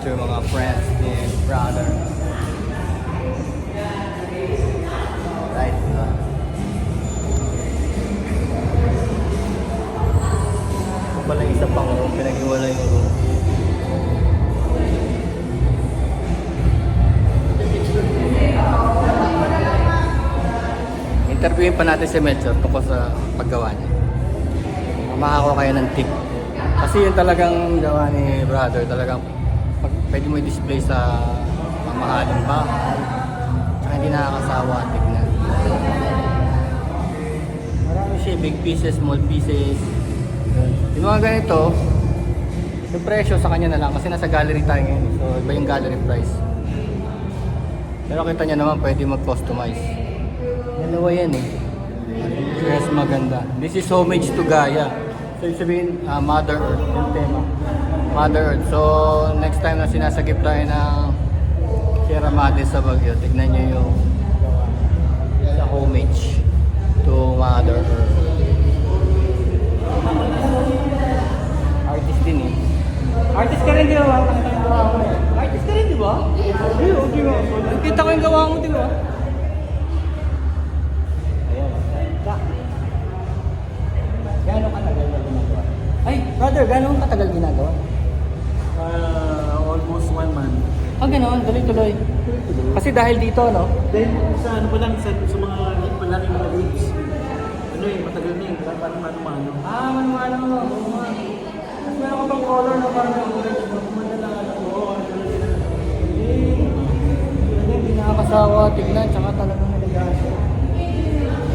picture mga friends and brother. Right, diba? Ito pala isa pang room, pinag-iwala yung room. Interviewin pa natin si Melchor tungkol sa paggawa niya. Makakuha kayo ng tip. Kasi yun talagang gawa ni brother, talagang pwede mo i-display sa mamahaling bahay. Tsaka hindi nakakasawa tignan. Marami siya, big pieces, small pieces. Yung mga ganito, yung presyo sa kanya na lang kasi nasa gallery tayo ngayon. So iba yung gallery price. Pero kita niya naman pwede mag-customize. Dalawa yan eh. Yes, maganda. This is homage to Gaia. So yung sabihin, Mother Earth yung tema. Mother Earth. So next time na sinasagip tayo ng Sierra Madre sa Baguio, tignan nyo yung sa homage to Mother Earth. Artist din eh. Artist ka rin di ba? Artist ka rin di ba? Di ba? Kita ko yung gawa mo di ba? Gano'ng katagal na ginagawa? Ay, brother, gano'ng katagal ginagawa? Almost 1 month. Ah, gano'n, tuloy-tuloy. Kasi dahil dito, no? Then, sa ano pa lang, sa mga malaking mga leaves. Ano eh, matagal na yun. Parang mano-mano. Ah, manumalang mo. Mas meron ka bang color na parang orange mo? Kumanda lang alam mo. Hindi nakakasawa, tignan, tsaka talagang naligasya.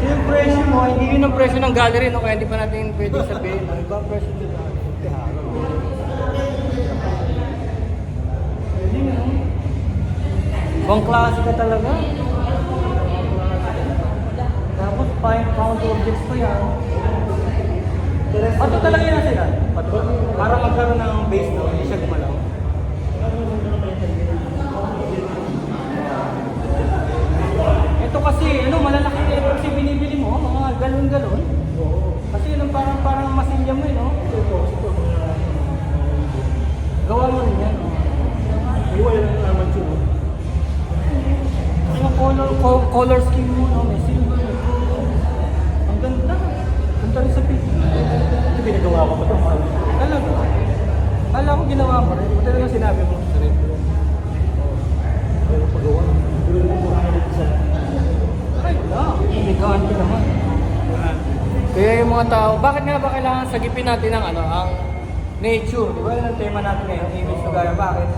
Yung presyo mo, hindi yun ang presyo ng gallery, no? Kaya hindi pa natin pwedeng sabihin. Iba ang presyo dito. Ibang klase ka talaga. Tapos 5 pound objects pa yan. Pato talaga yan sila. Pato. Para magkaroon ng base no, hindi siya gumalaw. Ito kasi, ano, malalaki na ito kasi binibili mo, mga galon-galon. Kasi yun, parang masilya mo no? Gawa mo rin yan. Iwala lang naman siya. Yung color scheme mo, no? May silver. Ang ganda. Ganda rin sa picture. Ito pinagawa ko pa ito. Talaga? Kala ko ginawa mo rin. Buti lang sinabi mo. Pero pagawa. Pero mo sa Ay, inigaan ko naman. Kaya yung mga tao, bakit nga ba kailangan sagipin natin ang ano, ang nature? Di ba yun ang tema natin ngayon, image to Gaia. Bakit?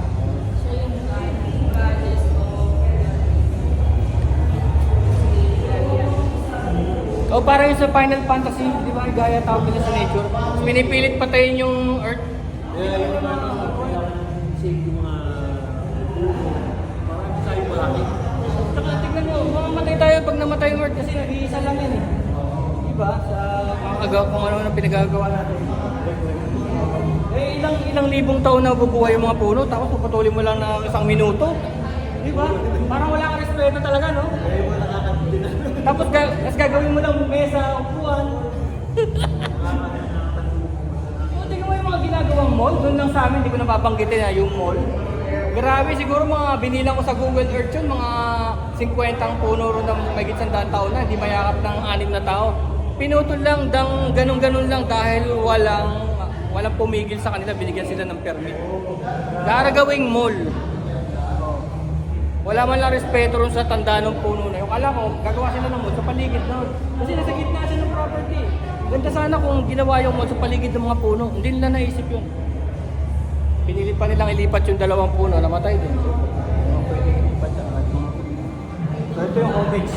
O parang yung sa Final Fantasy, di ba, Gaia tawag nila sa nature. Pinipilit patayin yung Earth. kaya yung save yung mga parang sayo malaki. Saka tignan nyo, mamamatay tayo pag namatay yung Earth kasi nag-iisa lang yan eh. Diba? Sa mga kagawa, kung ano na pinagagawa natin. Eh, ilang libong taon na bubuhay yung mga puno, tapos puputulin mo lang ng 1 minuto. Diba? Parang wala kang respeto talaga, no? Tapos gagawin mo lang mesa, upuan. Tingnan mo yung mga ginagawang mall, doon lang sa amin, hindi ko napapanggitin na yung mall. Grabe, siguro mga binilang ko sa Google Earth yun, mga 50 puno ron ng may gitsan taon na, hindi mayakap ng 6 na tao. Pinutol lang, ganun-ganun lang dahil walang pumigil sa kanila, binigyan sila ng permit. Gagawing mall. Wala man lang respeto ron sa tanda ng puno na yun. Alam mo, gagawa sila ng mall sa paligid doon. Kasi nasa gitna siya ng property. Ganda sana kung ginawa yung mall sa paligid ng mga puno. Hindi nila naisip yun. Pinilit pa nilang ilipat yung 2 puno, namatay din. Pwede ilipat siya. So ito yung homage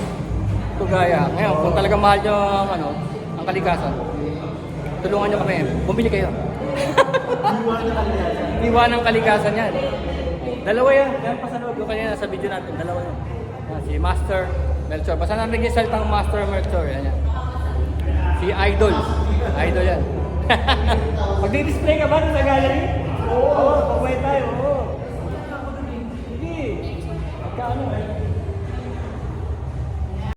to Gaia. Ngayon, kung talagang mahal nyo ang kalikasan, tulungan nyo kami. Bumili kayo. Iwan ng kalikasan yan. Dalawa yan. Yan pa sa loob. Yung kanina sa video natin. Dalawa yan. Yan, si Master Melchor. Basta nang naging salitang Master Melchor. Yan yan. Si Idol. Idol yan. Magdi-display ka ba sa gallery? Oo. Pagway tayo. Oo. Sige. Magkaano?